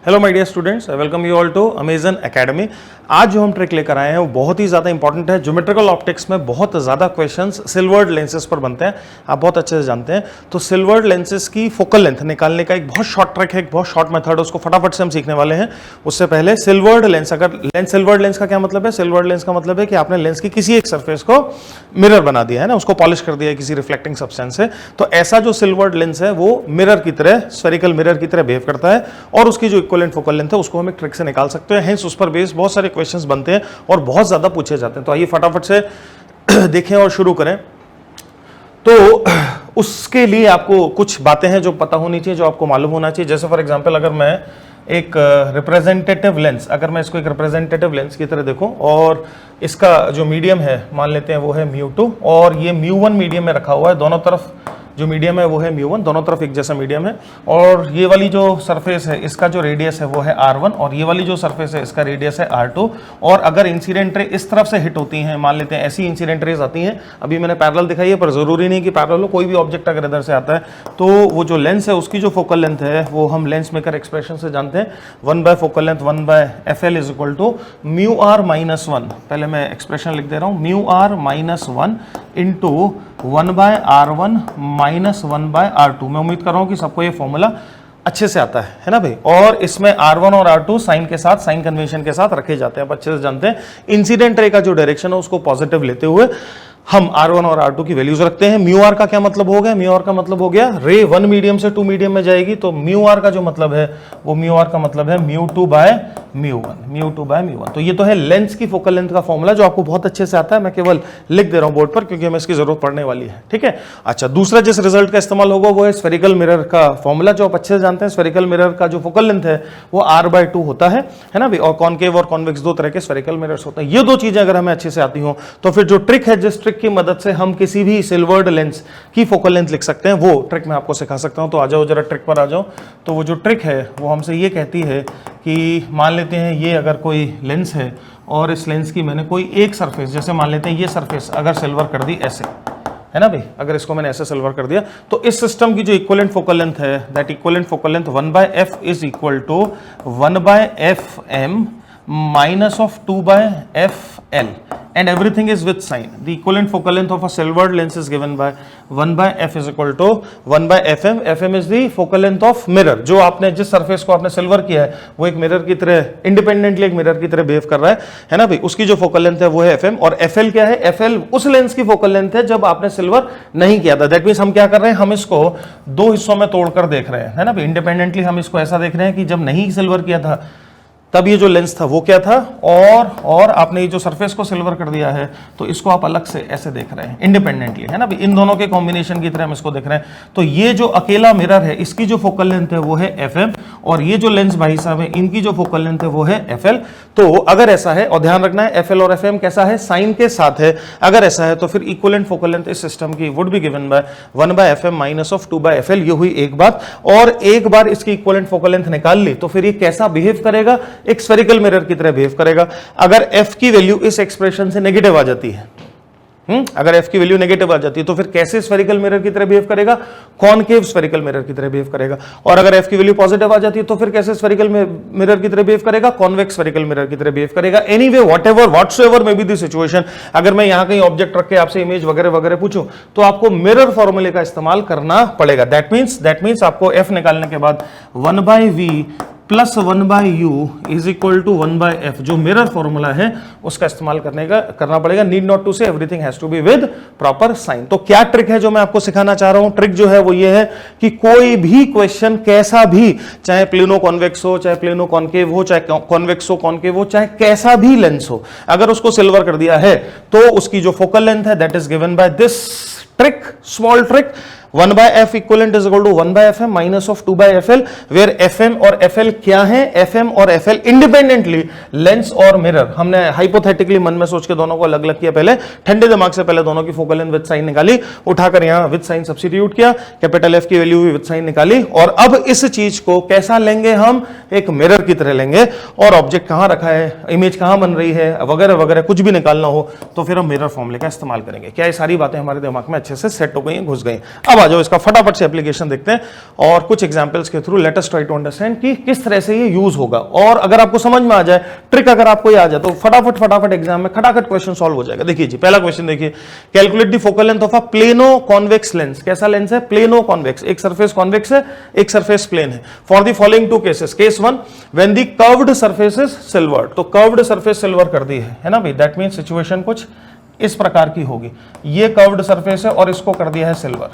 Hello my dear students, I welcome you all to Amazon Academy. आज जो हम trick लेकर आए हैं वो बहुत ही ज़्यादा इंपॉर्टेंट है। ज्योमेट्रिकल ऑप्टिक्स में बहुत ज़्यादा क्वेश्चंस सिल्वर्ड लेंसेज पर बनते हैं, आप बहुत अच्छे से जानते हैं। तो सिल्वर्ड लेंसेज की फोकल लेंथ निकालने का एक बहुत शॉर्ट ट्रिक है, एक बहुत शॉर्ट मेथड है, उसको फटाफट से हम सीखने वाले हैं। उससे पहले सिल्वर्ड लेंस, अगर लेंस सिल्वर्ड लेंस का क्या मतलब है? सिल्वर्ड लेंस का मतलब है कि आपने लेंस की किसी एक सरफेस को मिरर बना दिया है ना, उसको पॉलिश कर दिया है किसी रिफ्लेक्टिंग सब्सटेंस से। तो ऐसा जो सिल्वर्ड लेंस है वो मिरर की तरह, स्फेरिकल मिरर की तरह बिहेव करता है और उसकी जो इक्विवेलेंट फोकल लेंथ है उसको हम एक ट्रिक से निकाल सकते हैं। हेंस उस पर बेस्ड बहुत सारे क्वेश्चंस बनते हैं और बहुत ज्यादा पूछे जाते हैं। तो आइए फटाफट से देखें और शुरू करें। तो उसके लिए आपको कुछ बातें हैं जो पता होनी चाहिए, जो आपको मालूम होना चाहिए। जैसे फॉर एग्जांपल अगर मैं एक रिप्रेजेंटेटिव लेंस, अगर मैं इसको एक रिप्रेजेंटेटिव लेंस की तरह देखूं और इसका जो मीडियम है मान लेते हैं वो है μ2 और ये μ1 मीडियम में रखा हुआ है, दोनों तरफ जो मीडियम है वो है μ1, दोनों तरफ एक जैसा मीडियम है। और ये वाली जो सरफेस है इसका जो रेडियस है वो है r1 और ये वाली जो सरफेस है इसका रेडियस है r2। और अगर इंसिडेंट रे इस तरफ से हिट होती हैं, मान लेते हैं ऐसी इंसिडेंट रेज आती हैं, अभी मैंने पैरेलल दिखाई है पर जरूरी नहीं कि पैरेलल हो, कोई भी ऑब्जेक्ट अगर इधर से आता है तो वो जो लेंस है उसकी जो फोकल लेंथ है वो हम लेंस मेकर एक्सप्रेशन से जानते हैं, 1 focal length 1/fl is equal to μr-1। पहले मैं एक्सप्रेशन लिख दे रहा हूँ, μr-1 into 1/r1 minus 1/r2। मैं उम्मीद कर रहा हूं कि सबको ये फॉर्मूला अच्छे से आता है ना भाई। और इसमें r1 और r2 साइन के साथ, साइन कन्वेंशन के साथ रखे जाते हैं, आप अच्छे से जानते हैं। इंसिडेंट रे का जो डायरेक्शन है उसको पॉजिटिव लेते हुए हम r1 और r2 की वैल्यूज रखते हैं। μr का क्या मतलब हो गया? μr का मतलब हो गया रे 1 मीडियम से 2 मीडियम में जाएगी, तो μr का जो मतलब है वो μr का मतलब है μ2/μ1। तो ये तो है लेंस की फोकल लेंथ का फॉर्मूला जो आपको बहुत अच्छे से आता है। मैं केवल लिख दे रहा हूं बोर्ड पर क्योंकि हमें इसकी जरूरत पड़ने वाली है, ठीक है। अच्छा, दूसरा जिस रिजल्ट का इस्तेमाल होगा वो है स्फेरिकल मिरर का फॉर्मूला, जो आप अच्छे से जानते हैं। स्फेरिकल मिरर का जो फोकल लेंथ है वो r/2 होता है ना भाई। और कॉनकेव और कॉन्वेक्स दो तरह के स्फेरिकल मिरर्स होते हैं। ये दो चीजें अगर हमें अच्छे से आती हो तो फिर जो ट्रिक है, जिस ट्रिक की मदद से हम किसी भी सिल्वर्ड लेंस की फोकल लेंथ लिख सकते हैं, वो ट्रिक मैं आपको सिखा सकता हूं। तो आ जाओ जरा ट्रिक पर आ जाओ। तो वो जो ट्रिक है वो हमसे ये कहती है कि मान लेते हैं ये अगर कोई लेंस है और इस लेंस की मैंने कोई एक सरफेस, जैसे मान लेते हैं ये सरफेस अगर सिल्वर कर दी ऐसे, है ना भाई, अगर इसको मैंने ऐसे सिल्वर कर दिया तो इस सिस्टम की जो इक्विवेलेंट फोकल लेंथ है, that equivalent focal length 1/f is equal to 1/fm minus of 2/fl and everything is with sign. The equivalent focal length of a silvered lens is given by 1/f is equal to 1/fm. fm is the focal length of mirror. जो आपने जिस surface को आपने silver किया है वो एक mirror की तरह, इंडिपेंडेंटली एक मिरर की तरह बिहेव कर रहा है ना भाई। उसकी जो फोकल लेंथ है वो है fm। और fl क्या है? fl उस लेंस की फोकल लेंथ है जब आपने सिल्वर नहीं किया था। दैट मीन्स हम क्या कर रहे हैं, हम इसको दो हिस्सों में तोड़कर देख रहे हैं, है ना भाई। इंडिपेंडेंटली हम इसको ऐसा देख रहे हैं कि जब नहीं सिल्वर किया था तब ये जो लेंस था वो क्या था, और आपने ये जो सरफेस को सिल्वर कर दिया है तो इसको आप अलग से ऐसे देख रहे हैं इंडिपेंडेंटली, है ना भाई। इन दोनों के कॉम्बिनेशन की तरह हम इसको देख रहे हैं। तो ये जो अकेला मिरर है इसकी जो फोकल लेंथ है वो है fm और ये जो लेंस भाई साहब है इनकी जो फोकल लेंथ है वो है fl। तो अगर ऐसा है, और ध्यान रखना है fl और fm कैसा है, साइन के साथ है। अगर ऐसा है तो फिर इक्विवेलेंट फोकल लेंथ इस सिस्टम की would be given by 1/fm minus of 2/fl। ये हुई एक बात। और एक बार इसकी इक्विवेलेंट फोकल लेंथ निकाल ली तो फिर ये कैसा बिहेव करेगा? एक स्फेरिकल मिरर की तरह बिहेव करेगा। अगर f की वैल्यू इस एक्सप्रेशन से नेगेटिव आ जाती है, अगर f की वैल्यू नेगेटिव आ जाती है तो फिर कैसे स्फेरिकल मिरर की तरह बिहेव करेगा? कॉनकेव स्फेरिकल मिरर की तरह बिहेव करेगा। और अगर f की वैल्यू पॉजिटिव आ जाती है तो फिर कैसे स्फेरिकल मिरर की तरह बिहेव करेगा? कॉन्वेक्स स्फेरिकल मिरर की तरह बिहेव करेगा। Anyway, whatever, whatsoever may be the situation, अगर मैं यहां कहीं ऑब्जेक्ट रख के आपसे इमेज वगैरह वगैरह पूछूं तो आपको मिरर फॉर्मूले का इस्तेमाल करना पड़ेगा। दैट मीन्स आपको f निकालने के बाद 1/v plus 1/u is equal to 1/f, जो मिरर फॉर्मूला है उसका इस्तेमाल करना पड़ेगा। Need not to say, everything has to be with proper sign. तो क्या ट्रिक है जो मैं आपको सिखाना चाह रहा हूं? ट्रिक जो है वो ये है कि कोई भी क्वेश्चन कैसा भी, चाहे प्लेनो कॉन्वेक्स हो, चाहे प्लेनो कॉनकेव हो, चाहे कॉन्वेक्स हो कॉनकेव हो, चाहे कैसा भी लेंस हो, अगर उसको सिल्वर कर दिया है तो उसकी जो फोकल लेंथ है that is given by this trick, small trick, 1/f equivalent is equal to 1/fm minus of 2/fl, where fm और fl क्या है? fm और fl इंडिपेंडेंटली लेंस और मिरर, हमने हाइपोथेटिकली मन में सोच के दोनों को अलग अलग किया, पहले ठंडे दिमाग से पहले दोनों की फोकल लेंथ विद साइन निकाली, उठाकर यहां विद साइन सब्स्टिट्यूट किया, कैपिटल F की वैल्यू भी विद साइन निकाली। और अब इस चीज को कैसा लेंगे हम? एक मिरर की तरह लेंगे। और ऑब्जेक्ट कहां रखा है, इमेज कहां बन रही है, वगैरह वगैरह कुछ भी निकालना हो तो फिर हम मिरर फॉर्मूले का इस्तेमाल करेंगे। क्या ये सारी बातें हमारे दिमाग में अच्छे से सेट हो गई हैं, घुस गई? अब आ जाओ इसका फटाफट से एप्लीकेशन देखते हैं और कुछ एग्जांपल्स के through let us try to understand कि किस तरह से ये यूज होगा। और अगर आपको समझ में आ जाए, ट्रिक अगर आपको आ जाए, तो फटाफट एग्जाम में खटाखट क्वेश्चन सॉल्व हो जाएगा। देखिए जी, पहला क्वेश्चन देखिए, calculate the focal length of a plano convex lens. कैसा लेंस है? प्लेनो कॉन्वेक्स, एक सरफेस कॉन्वेक्स है, एक सरफेस प्लेन है। For the following two cases, case 1 when the curved surface is silvered, तो कर्व्ड सरफेस सिल्वर कर दी है ना भाई, दैट मींस सिचुएशन कुछ इस प्रकार की होगी। ये कर्व्ड सरफेस है और इसको कर दिया है सिल्वर,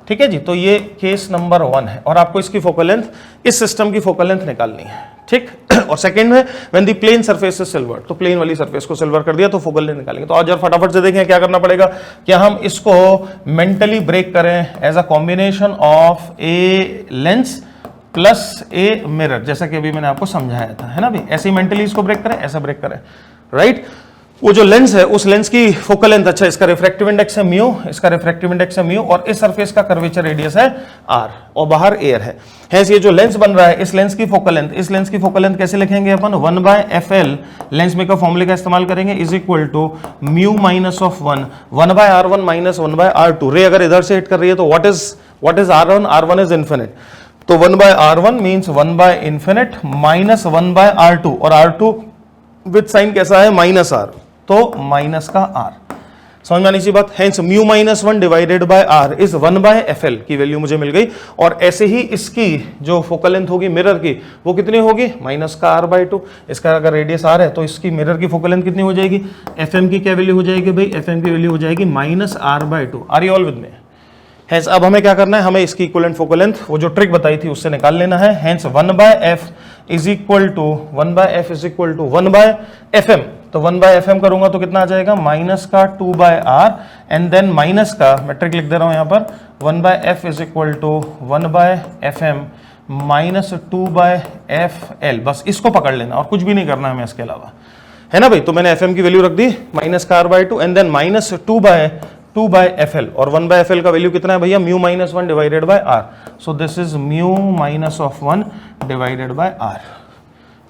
ठीक है जी। तो ये केस नंबर 1 है और आपको इसकी फोकल लेंथ, इस सिस्टम की फोकल लेंथ निकालनी है, ठीक। और सेकंड में when the plane surface is silver, तो प्लेन वाली सरफेस को सिल्वर कर दिया तो फोकल लेंथ निकालेंगे। तो आज जरा फटाफट से देखें क्या करना पड़ेगा। क्या हम इसको मेंटली ब्रेक करें as a combination of a lens plus a mirror, जैसा कि अभी मैंने आपको समझाया था, है ना भाई। ऐसे ही मेंटली इसको ब्रेक करें, ऐसा ब्रेक करें, राइट। वो जो लेंस है उस लेंस की फोकल लेंथ, अच्छा इसका रिफ्रैक्टिव इंडेक्स है म्यू, इसका रिफ्रैक्टिव इंडेक्स है म्यू, और इस सरफेस का कर्वेचर रेडियस है आर, और बाहर एयर है। हैंस ये जो लेंस बन रहा है, इस लेंस की फोकल लेंथ, इस लेंस की फोकल लेंथ कैसे लिखेंगे अपन? 1/fl लेंस मेकर फॉर्मूले का इस्तेमाल करेंगे, is equal to mu minus of 1/r1 minus 1/r2। रे अगर इधर से हिट कर रही है तो what is r1? r1 is infinite, तो 1/r1 मींस 1/इंफिनिट माइनस 1/r2, और r2 विद साइन कैसा है? माइनस r, तो माइनस का r। समझ में आनी चाहिए बात। Hence mu minus 1 divided by r is 1/fl की वैल्यू मुझे मिल गई। और ऐसे ही इसकी जो फोकल लेंथ होगी मिरर की, वो कितनी होगी? माइनस का r/2। इसका अगर रेडियस r है तो इसकी मिरर की फोकल लेंथ कितनी हो जाएगी? fm की क्या वैल्यू हो जाएगी भाई? fm की वैल्यू हो जाएगी minus r/2। Are you all with me? Hence अब हमें क्या करना है, हमें इसकी इक्विवेलेंट फोकल लेंथ, वो जो ट्रिक बताई थी उससे निकाल लेना है। Hence 1/f is equal to 1/fm, तो 1/fm करूंगा तो कितना आ जाएगा? माइनस का 2/r एंड देन माइनस का, मैं ट्रिक लिख दे रहा हूं यहां पर, 1/f is equal to 1/fm minus 2/fl। बस इसको पकड़ लेना और कुछ भी नहीं करना हमें इसके अलावा, है ना भाई। तो मैंने fm की वैल्यू रख दी माइनस का r/2 and then minus 2/fl, और 1/fl का वैल्यू कितना है भैया? Mu minus 1 divided by r। So this is mu minus of 1 divided by r।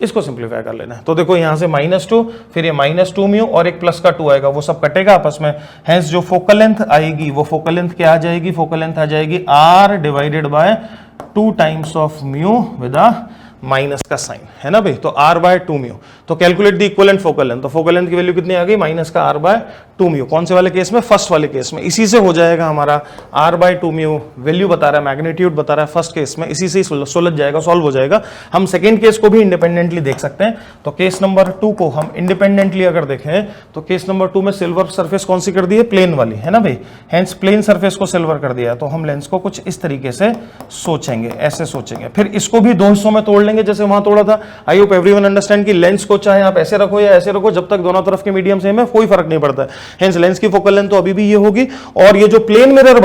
इसको सिंप्लीफाई कर लेना है। तो देखो यहां से -2, फिर ये -2 म्यू और एक प्लस का 2 आएगा, वो सब कटेगा आपस में। हेंस जो फोकल लेंथ आएगी वो फोकल लेंथ क्या आ जाएगी? फोकल लेंथ आ जाएगी r divided by 2 times of mu with a minus का साइन, है ना भाई। तो r/2 म्यू। तो calculate the equivalent focal length, तो फोकल लेंथ की वैल्यू कितनी आ गई? माइनस का r/2 म्यू। कौन से वाले केस में? फर्स्ट वाले केस में। इसी से हो जाएगा हमारा r/2 म्यू, वैल्यू बता रहा है, मैग्नीट्यूड बता रहा है फर्स्ट केस में, इसी से ही सुलझ जाएगा, सॉल्व हो जाएगा। हम सेकेंड केस को भी इंडिपेंडेंटली देख सकते हैं। तो केस नंबर 2 को हम इंडिपेंडेंटली अगर देखें तो केस नंबर 2 में सिल्वर सरफेस कौन सी कर दी है? प्लेन वाली, है ना भाई। हेंस प्लेन सरफेस को सिल्वर कर दिया है, तो हम लेंस को कुछ इस तरीके से सोचेंगे, ऐसे सोचेंगे। फिर इसको भी दो हिस्सों में तोड़ लेंगे जैसे वहां तोड़ा था। आई होप एवरीवन अंडरस्टैंड कि लेंस को चाहे आप ऐसे रखो या ऐसे रखो, जब तक दोनों तरफ के मीडियम सेम है कोई फर्क नहीं पड़ता है। हेंस लेंस की फोकल लेंथ तो अभी भी ये होगी, और ये जो प्लेन मिरर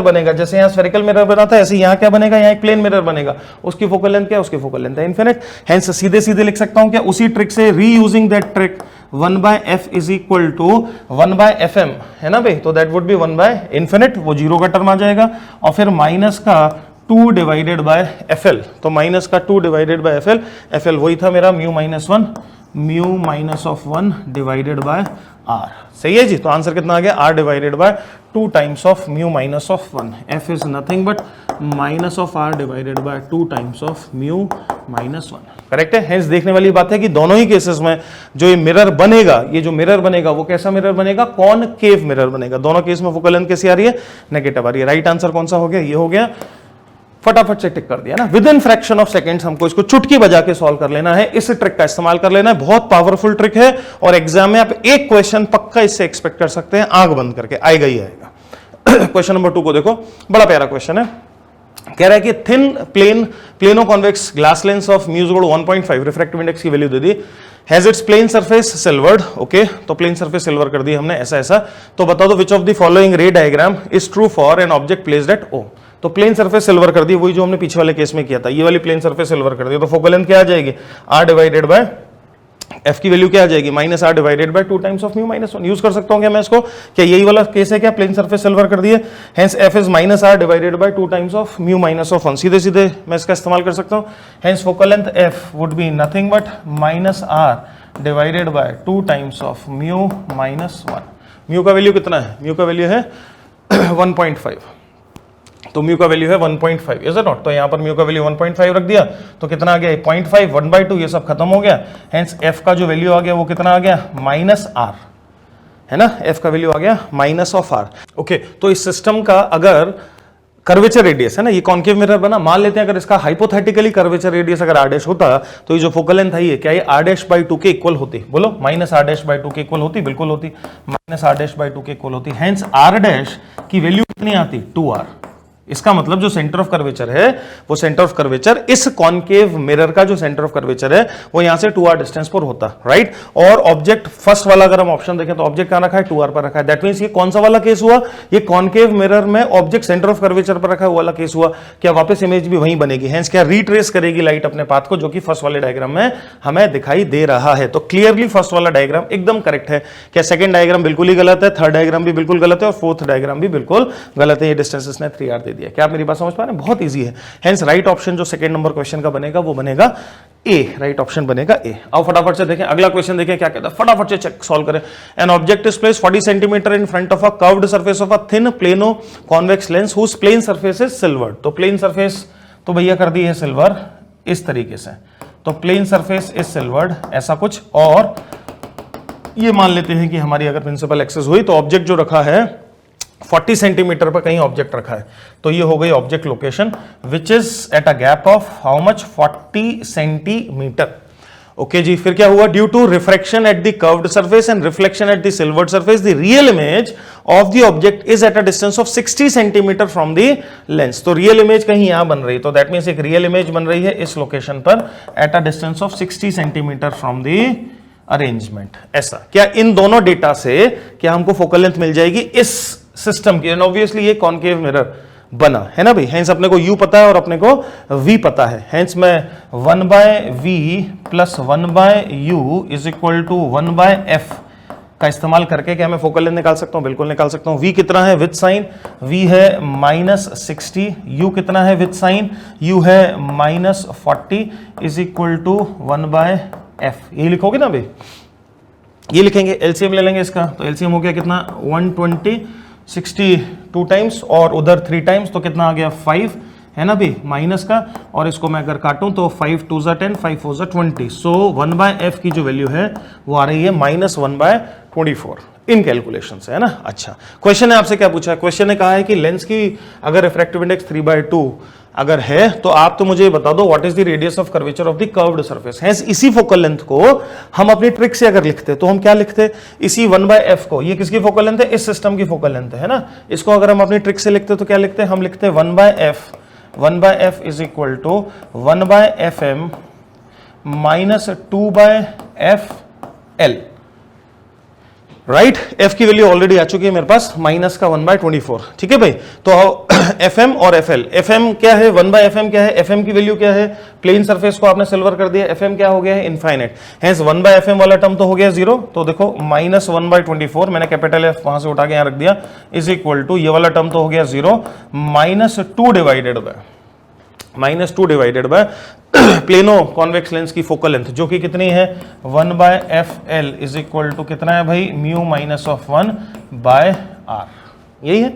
बनेगा, जैसे यहाँ स्फेरिकल मिरर बना था ऐसे यहाँ क्या बनेगा? यहाँ एक प्लेन मिरर बनेगा, उसकी फोकल लेंथ क्या है? उसकी फोकल लेंथ है इनफिनिट। हेंस सीधे सीधे लिख सकता हूं क्या? उसी ट्रिक से, reusing that trick, 1/f is equal to 1/fm, है ना भाई। तो दैट वुड बी 1/इंफिनिट, वो जीरो का टर्म आ जाएगा, और फिर माइनस का 2 डिवाइडेड बाय fl, तो माइनस का 2 डिवाइडेड बाय fl वही था मेरा mu minus 1, mu minus of 1 divided by r। सही है जी। तो आंसर कितना आ गया? r divided by 2 times of mu minus of 1। f is nothing but minus of r divided by 2 times of mu minus 1। Correct है। Hence देखने वाली बात है कि दोनों ही केसेस में जो ये मिरर बनेगा, ये जो मिरर बनेगा वो कैसा मिरर बनेगा? कॉनकेव मिरर बनेगा। दोनों केस में फोकल लेंथ कैसी आ रही है? नेगेटिव आ रही है। राइट आंसर कौन सा हो गया? ये हो गया। फटाफट से टिक कर दिया ना, with in fraction of seconds हमको इसको चुटकी बजा के सॉल्व कर लेना है। इस ट्रिक का इस्तेमाल कर लेना है, बहुत पावरफुल ट्रिक है, और एग्जाम में आप एक क्वेश्चन पक्का इससे एक्सपेक्ट कर सकते हैं, आंख बंद करके, आएगा ही आएगा। क्वेश्चन नंबर 2 को देखो, बड़ा प्यारा क्वेश्चन है। कह रहा है कि thin plano convex glass lens of mu 1.5, refractive index की वैल्यू दे दी, has its plane surface silvered. Okay, तो प्लेन सरफेस सिल्वर कर दी हमने, ऐसा ऐसा। तो बता दो which of the following ray diagram is true for an object placed at O। तो प्लेन सरफेस सिल्वर कर दी, वही जो हमने पीछे वाले केस में किया था, ये वाली प्लेन सरफेस सिल्वर कर दी। तो फोकल लेंथ क्या आ जाएगी? r डिवाइडेड बाय f की वैल्यू क्या आ जाएगी? Minus r divided by 2 times of mu minus 1। Use कर सकता हूं क्या मैं इसको? क्या यही वाला केस है क्या? प्लेन सरफेस सिल्वर कर दिए, hence f is minus r divided by 2 times of mu minus of 1। सीधे सीधे मैं इसका इस्तेमाल कर सकता हूं। Hence focal length f would be nothing but minus r divided by 2 times of mu minus 1। Mu का वैल्यू कितना है? म्यू का वैल्यू है 1.5, तो म्यू का वैल्यू है 1.5, इज इट नॉट? तो यहां पर म्यू का वैल्यू 1.5 रख दिया तो कितना आ गया 0.5, 1/2, ये सब खत्म हो गया। हेंस एफ का जो वैल्यू आ गया वो कितना आ गया -r, है ना? एफ का वैल्यू आ गया -r। ओके, तो इस सिस्टम का अगर कर्वेचर रेडियस है ना, ये कॉन्केव मिरर बना, मान लेते हैं अगर इसका हाइपोथेटिकली कर्वेचर रेडियस अगर r' होता तो ये जो फोकल लेंथ है ये क्या ये r'/2 के इक्वल होती? बोलो, -r'/2 के इक्वल होती? बिल्कुल होती, -r'/2 के इक्वल होती। हेंस r' की वैल्यू कितनी आती? 2r। इसका मतलब जो सेंटर ऑफ कर्वेचर है वो सेंटर ऑफ कर्वेचर इस कॉन्केव मिरर का जो सेंटर ऑफ कर्वेचर है वो यहां से 2r डिस्टेंस पर होता, राइट? और ऑब्जेक्ट फर्स्ट वाला अगर हम ऑप्शन देखें तो ऑब्जेक्ट कहां रखा है? 2r पर रखा है। दैट मींस ये कौन सा वाला केस हुआ? ये कॉन्केव मिरर में ऑब्जेक्ट सेंटर ऑफ कर्वेचर पर रखा है वो वाला केस हुआ। क्या वापस इमेज भी वहीं बनेगी? हेंस क्या रिट्रेस करेगी लाइट अपने पाथ को, जो कि फर्स्ट वाले डायग्राम में हमें दिखाई दे रहा है। तो क्लियरली फर्स्ट वाला डायग्राम एकदम करेक्ट है। क्या सेकंड डायग्राम बिल्कुल ही गलत है? थर्ड डायग्राम भी बिल्कुल गलत है और फोर्थ डायग्राम भी बिल्कुल गलत है। ये डिस्टेंस इसने 3r दे दिया। क्या आप मेरी बात समझ पा रहे हैं? बहुत इजी है। हेंस राइट ऑप्शन जो सेकंड नंबर क्वेश्चन का बनेगा वो बनेगा ए, राइट ऑप्शन बनेगा ए। आओ फटाफट से देखें अगला क्वेश्चन, देखें क्या कहता है, फटाफट से चेक सॉल्व करें। An object is placed 40 centimetre in front of a curved surface of a thin plano convex lens whose plane surface is silvered. तो प्लेन सरफेस तो भैया कर दी है सिल्वर इस तरीके से, तो प्लेन सरफेस इज सिल्वर्ड ऐसा कुछ। और ये मान लेते हैं कि हमारी अगर प्रिंसिपल एक्सेस हुई तो ऑब्जेक्ट जो रखा है 40 सेंटीमीटर पर कहीं ऑब्जेक्ट रखा है, तो ये हो गई object location which is at a gap of how much 40 centimetre. Okay जी, फिर क्या हुआ? Due to refraction at the curved surface and reflection at the silvered surface the real image of the object is at a distance of 60 centimetre from the lens. तो real image कहीं यहां बन रही, तो दैट मींस एक real image बन रही है इस लोकेशन पर eight a distance of 60 centimetre from the arrangement. ऐसा क्या इन दोनों डेटा से क्या हमको फोकल लेंथ मिल जाएगी इस सिस्टम की? ऑब्वियसली ये कॉन्केव मिरर बना है ना भाई। हेंस अपने को u पता है और अपने को v पता है। हेंस मैं 1/v plus 1/u is equal to 1/f का इस्तेमाल करके क्या मैं फोकल लेंथ निकाल सकता हूं? बिल्कुल निकाल सकता हूं। v कितना है विद साइन? v है -60। u कितना है विद साइन? u है -40 इज इक्वल टू 1/f। ये लिखोगे ना भाई, ये लिखेंगे, एलसीएम ले लेंगे इसका, तो एलसीएम हो गया कितना? 120, 62 टाइम्स और उधर 3 टाइम्स, तो कितना आ गया? 5 है ना भाई माइनस का, और इसको मैं अगर काटूं तो 5 2 ज़ा 10, 5 4 ज़ा 20। सो 1/f की जो वैल्यू है वो आ रही है -1/24 इन कैलकुलेशन से, है ना। अच्छा, क्वेश्चन ने आपसे क्या पूछा है? क्वेश्चन ने कहा है कि लेंस की अगर रिफ्रैक्टिव इंडेक्स 3/2 अगर है तो आप तो मुझे बता दो what is the radius of curvature of the curved surface. है इसी फोकल लेंथ को हम अपनी ट्रिक से अगर लिखते तो हम क्या लिखते? इसी 1/f को, ये किसकी फोकल लेंथ है? इस सिस्टम की फोकल लेंथ है ना। इसको अगर हम अपनी ट्रिक से लिखते तो क्या लिखते? हम लिखते 1/f is equal to 1/fm minus 2/fl, right. f की वैल्यू ऑलरेडी आ चुकी है मेरे पास, माइनस का 1/24, ठीक है भाई। तो fm और fl, fm क्या है? 1/fm क्या है? fm की वैल्यू क्या है? प्लेन सरफेस को आपने सिल्वर कर दिया, fm क्या हो गया है? इनफाइनाइट। हेंस 1/fm वाला टर्म तो हो गया 0, तो देखो -1/24 मैंने कैपिटल F वहां से उठा के यहां रख दिया, इज इक्वल टू ये वाला टर्म तो हो गया 0 -2 divided by plano convex lens की फोकल लेंथ जो कि कितनी है? 1/fl इज इक्वल टू कितना है भाई? म्यू माइनस ऑफ 1/r, यही है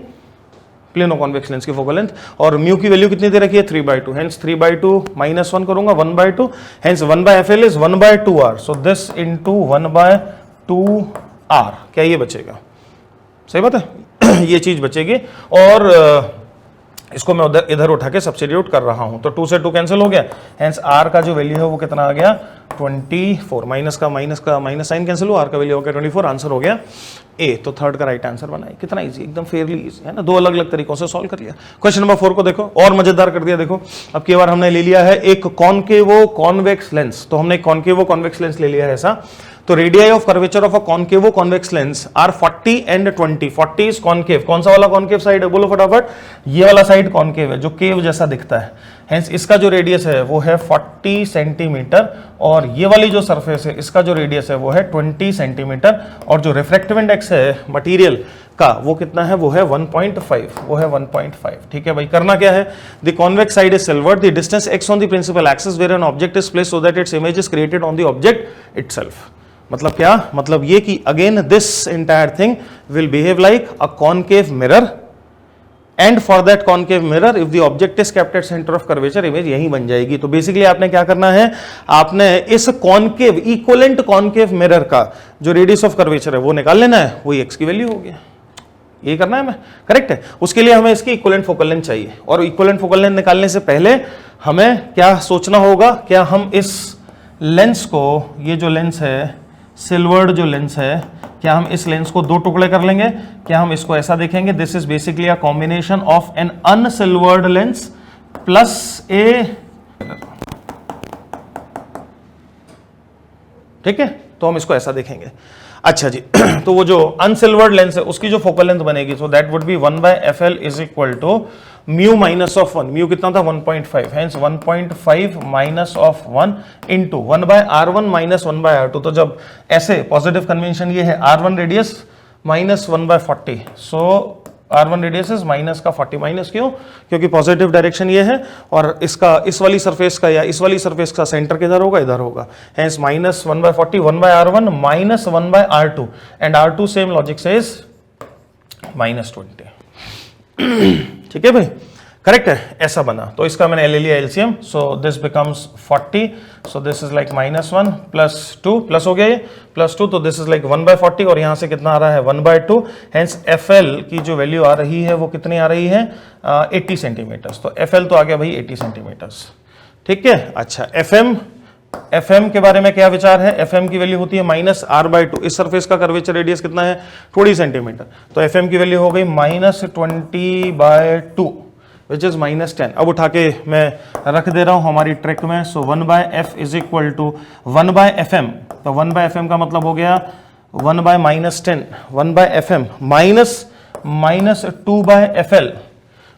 प्लेनो कॉन्वेक्स लेंस की फोकल लेंथ। और म्यू की वैल्यू कितनी दे रखी है? 3/2। हेंस 3/2 -1 करूंगा 1/2, hence 1/fl is 1/2r, so this into 1/2r, क्या ये बचेगा? सही बात है ये चीज बचेगी। और इसको मैं उधर इधर उठा के सब्स्टिट्यूट कर रहा हूं, तो 2 से 2 कैंसिल हो गया। हेंस r का जो वैल्यू है वो कितना आ गया? 24। माइनस का माइनस साइन कैंसिल हुआ, r का वैल्यू हो गया 24, आंसर हो गया ए। तो थर्ड का राइट आंसर बना है। कितना इजी, एकदम फेयरली इजी है ना। 2 अलग अलग तरीकों से सॉल्व कर लिया। क्वेश्चन नंबर 4 को देखो, और मजेदार कर दिया। देखो अब की बार हमने ले लिया है एक कॉनकेवो कॉन्वेक्स लेंस, तो हमने कॉनकेवो कॉन्वेक्स लेंस ले लिया है ऐसा। तो radii of curvature of a concavo convex lens are 40 and 20। 40 is concave, कौन सा वाला कॉनकेव साइड है? बोलो फटाफट। ये वाला साइड कॉनकेव है जो केव जैसा दिखता है। हेंस इसका जो रेडियस है वो है 40 सेंटीमीटर, और ये वाली जो सरफेस है इसका जो रेडियस है वो है 20 सेंटीमीटर, और जो रिफ्रैक्टिव इंडेक्स है मटेरियल का वो कितना है? वो है 1.5, वो है 1.5, ठीक है भाई। करना क्या है? The convex side is silver, the distance x on the principal axis where an object is placed so that its image is created on the object itself. मतलब क्या? मतलब ये कि again this entire thing will behave like a concave mirror and for that concave mirror if the object is kept at centre of curvature, image यही बन जाएगी। तो basically आपने क्या करना है, आपने इस कॉनकेव इक्विवेलेंट कॉनकेव मिरर का जो रेडियस ऑफ कर्वेचर है वो निकाल लेना है, वही एक्स की वैल्यू होगी। ये करना है, मैं करेक्ट है। उसके लिए हमें इसकी इक्विवेलेंट फोकल लेंथ चाहिए, और इक्विवेलेंट फोकल लेंथ निकालने से पहले हमें क्या सोचना होगा, क्या हम इस लेंस को, ये जो लेंस है सिल्वर्ड जो लेंस है, क्या हम इस लेंस को दो टुकड़े कर लेंगे, क्या हम इसको ऐसा देखेंगे, this is basically a combination of an unsilvered lens plus a, ठीक है, तो हम इसको ऐसा देखेंगे। अच्छा जी, तो वो जो अनसिल्वर्ड लेंस है उसकी जो फोकल लेंथ बनेगी, so that would be 1/FL is equal to mu minus of 1, mu कितना था 1.5, hence 1.5 minus of 1 into 1/R1 minus 1/R2। तो जब ऐसे पॉजिटिव कन्वेंशन ये है R1 radius minus 1/40, so R1 radius is minus का 40, minus क्यों, क्योंकि पॉजिटिव डायरेक्शन ये है, और इसका इस वाली सरफेस का या इस वाली सरफेस का सेंटर किधर होगा, इधर होगा, hence minus 1/40 1/R1 minus 1/R2, and R2 same logic से इज माइनस 20। ठीक है भाई, करेक्ट है, ऐसा बना। तो इसका मैंने ले लिया LCM, so this becomes 40, so this is like -1 plus 2, plus हो गया ये +2, तो दिस इज लाइक 1/40, और यहां से कितना आ रहा है 1/2, हेंस FL की जो वैल्यू आ रही है वो कितनी आ रही है 80 सेंटीमीटर। तो FL तो आ गया भाई 80 सेंटीमीटर, ठीक है। अच्छा, FM के बारे में क्या विचार है, FM की वैल्यू होती है -R/2, इस सरफेस का कर्वेचर रेडियस कितना है 20 सेंटीमीटर, तो FM की वैल्यू हो गई -20/2 विच इज -10। अब उठा के मैं रख दे रहा हूं हमारी ट्रिक में, सो 1/F is equal to 1/FM, तो 1/FM का मतलब हो गया 1/-10, 1/FM माइनस 2/FL,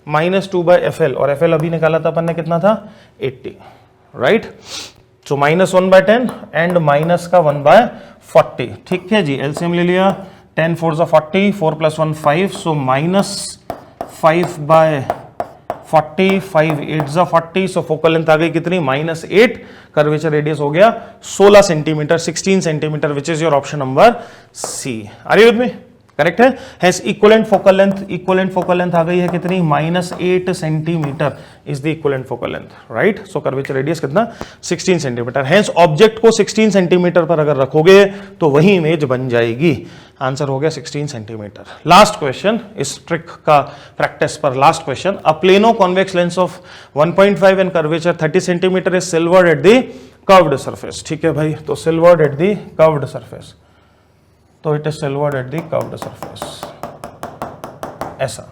-2/FL, और FL अभी निकाला था अपन ने, कितना था 80, राइट। सो -1/10 एंड माइनस का 1/40, ठीक है जी। एलसीएम ले लिया, 10 4 40, 4 + 1 5, सो -5/40, 5 8 40, सो फोकल लेंथ आ गई कितनी -8, कर्वेचर रेडियस हो गया 16 centimetre, 16 centimetre, which is your option number C. Are you with me, correct है। हेंस इक्विवेलेंट फोकल लेंथ आ गई है कितनी -8 centimetre is the equivalent focal length, right. So curvature radius कितना 16 सेंटीमीटर। हेंस ऑब्जेक्ट को 16 centimetre पर अगर रखोगे तो वही इमेज बन जाएगी। आंसर हो गया 16 सेंटीमीटर। लास्ट क्वेश्चन इस ट्रिक का प्रैक्टिस पर, last question, a plano convex lens of 1.5 and curvature 30 centimetre is silvered at the curved surface, ठीक है भाई। तो silvered at the curved surface, तो it is silvered at the curved surface, ऐसा।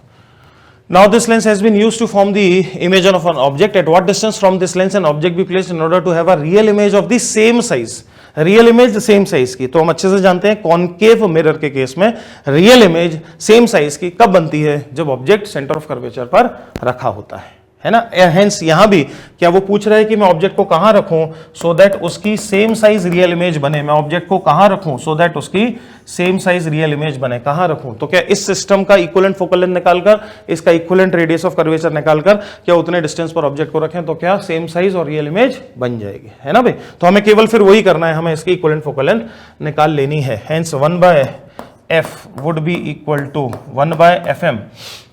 Now this lens has been used to form the image of an object. At what distance from this lens an object be placed in order to have a real image of the same size? Real image same size की, तो हम अच्छे से जानते हैं concave mirror के case में real image same size की कब बनती है, जब ऑब्जेक्ट सेंटर ऑफ कर्वेचर पर रखा होता है ना। हेंस यहां भी क्या वो पूछ रहा है कि मैं ऑब्जेक्ट को कहां रखूं सो दैट उसकी सेम साइज रियल इमेज बने, मैं ऑब्जेक्ट को कहां रखूं सो दैट उसकी सेम साइज रियल इमेज बने, कहां रखूं। तो क्या इस सिस्टम का इक्विवेलेंट फोकल लेंथ निकालकर, इसका इक्विवेलेंट रेडियस ऑफ कर्वेचर निकालकर क्या उतने डिस्टेंस पर ऑब्जेक्ट को रखें तो क्या सेम साइज और रियल इमेज बन जाएगी, है ना भाई। तो हमें केवल फिर वही करना है, हमें इसकी इक्विवेलेंट फोकल लेंथ निकाल लेनी है। Hence 1/F would be equal to 1/FM,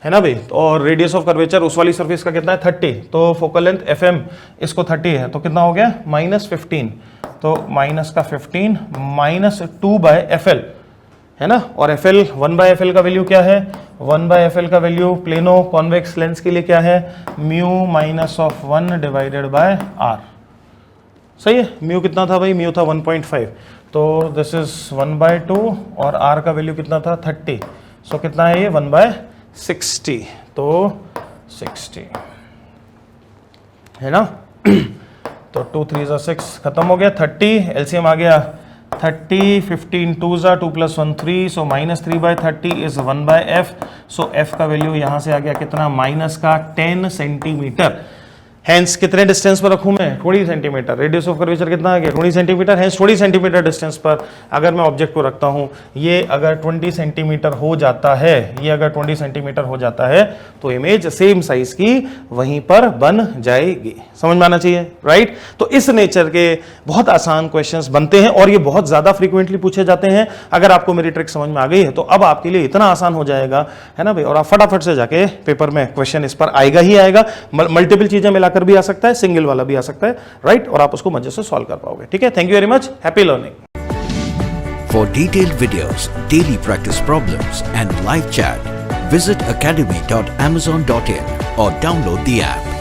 है ना भाई। और रेडियस ऑफ कर्वेचर उस वाली सरफेस का कितना है 30, तो फोकल लेंथ FM इसको 30 है, तो कितना हो गया -15, तो माइनस का 15 -2/FL, है ना। और FL 1/FL का वैल्यू क्या है, 1/FL का वैल्यू प्लेनो कॉन्वेक्स लेंस के लिए क्या है, म्यू -1 डिवाइडेड बाय R, सही है। म्यू कितना था भाई, म्यू था 1.5, तो दिस इज 1/2, और R का वैल्यू कितना था 30, सो कितना है ये 1/60, तो 60, है ना। तो 2 3 6 खत्म हो गया, 30 एलसीएम आ गया 30, 15 2 2 + 1 3, सो -3/30 इज 1/F, सो F का वैल्यू यहां से आ गया कितना, माइनस का 10 सेंटीमीटर। हैंस कितने डिस्टेंस पर रखूं मैं 20 सेंटीमीटर, रेडियस ऑफ कर्वेचर कितना आ गया 20 सेंटीमीटर, हैंस 20 सेंटीमीटर डिस्टेंस पर अगर मैं ऑब्जेक्ट को रखता हूं, ये अगर 20 सेंटीमीटर हो जाता है, ये अगर 20 सेंटीमीटर हो जाता है तो इमेज सेम साइज की वहीं पर बन जाएगी। समझ में आना चाहिए, राइट? तो इस नेचर के बहुत आसान क्वेश्चंस बनते हैं और ये बहुत ज्यादा फ्रीक्वेंटली पूछे जाते हैं। अगर आपको मेरी ट्रिक समझ में आ गई है तो अब आपके लिए इतना आसान हो जाएगा, है ना भाई, और आप फटाफट से जाके पेपर में क्वेश्चन इस पर आएगा ही आएगा। मल्टीपल चीजें मिलाकर भी आ सकता है, सिंगल वाला भी आ सकता है, राइट? और आप उसको मजे से सॉल्व कर पाओगे। ठीक है, thank you very much, happy learning. For detailed videos, daily practice problems and live chat, visit academy.amazon.in or download the app.